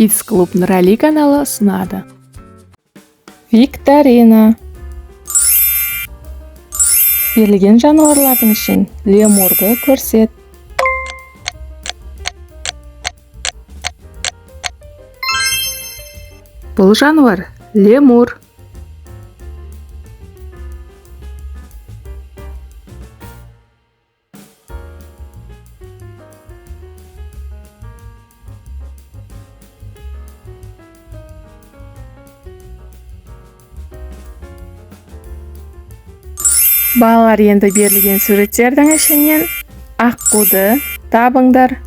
Kids Club Nurali kanali ұсынады. Викторина. Берілген жануарлардың ішін лемурды көрсет. Бұл жануар лемур. Балалар, енді берілген суреттердің ішінен аққуды табыңдар.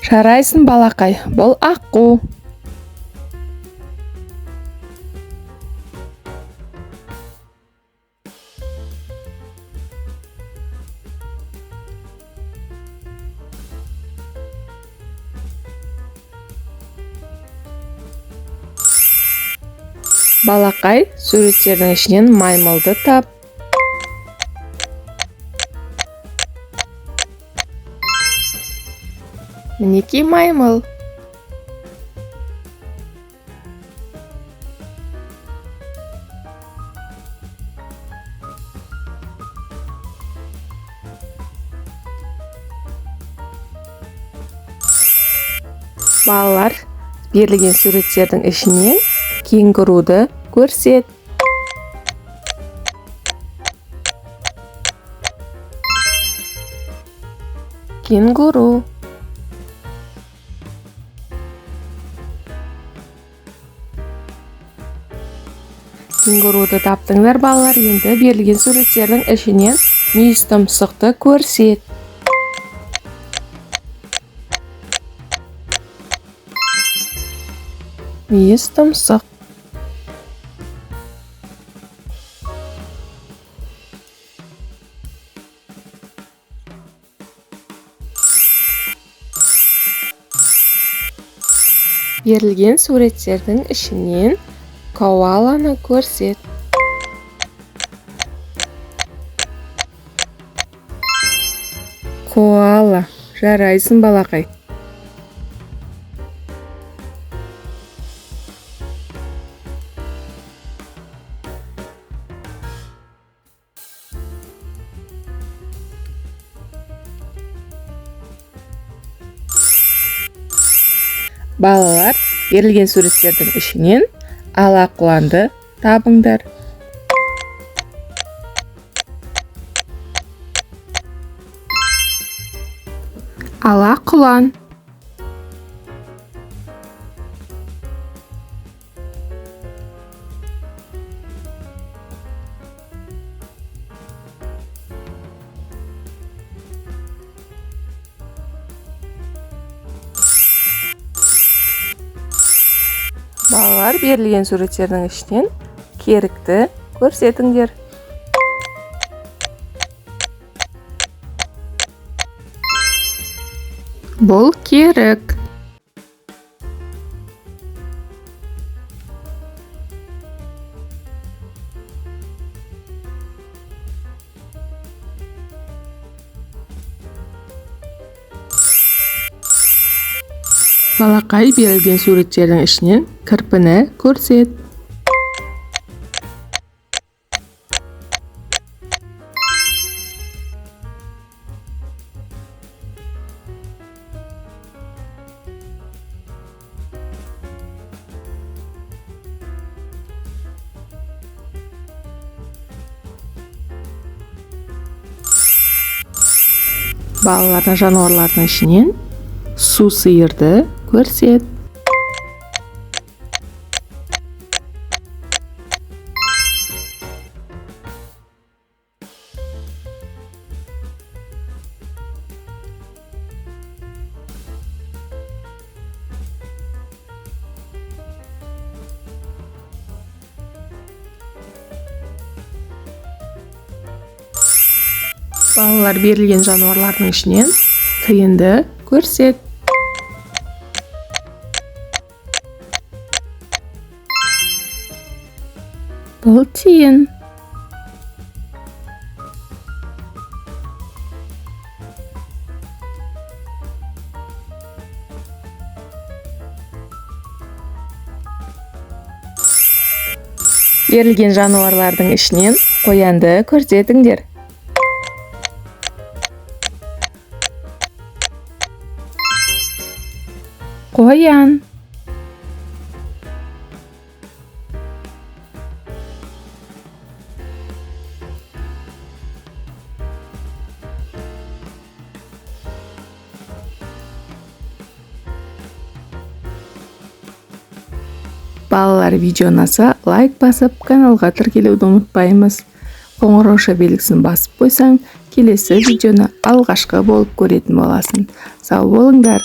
Жарайсың, балақай, бұл аққу. Балақай, суреттердің ішінен маймылды тап. Мінекей маймыл. Балалар, берілген суреттердің ішінен кенгуруды көрсет. Кенгуру. Кенгуруды таптыңдар, балалар. Енді берілген суреттердің ішінен мүйіз тұмсықты көрсет. Мүйіз тұмсық. Берілген суреттердің ішінен коаланы көрсет. Коала. Жарайсың, балақай. Балалар, берілген суреттердің ішінен алақұланды табыңдар. Алақұлан. Балалар, берілген суреттердің ішінен керікті көрсетіңдер. Бұл керік. Балақай, берілген суреттердің ішінен кірпіні көрсет. Балалардың жануарлардың ішінен су сиырды көрсет. Балалар, берілген жануарлардың ішінен тиынды көрсет. Бұл тиын. Берілген жануарлардың ішінен қоянды көрсетіңдер. Қоян. Балалар, видео ұнаса, лайк басып, каналға тіркелуді ұмытпаймыз. Қоңырауша белгісін басып қойсаң, келесі видеоны алғашқы болып көретін боласың. Сау болыңдар!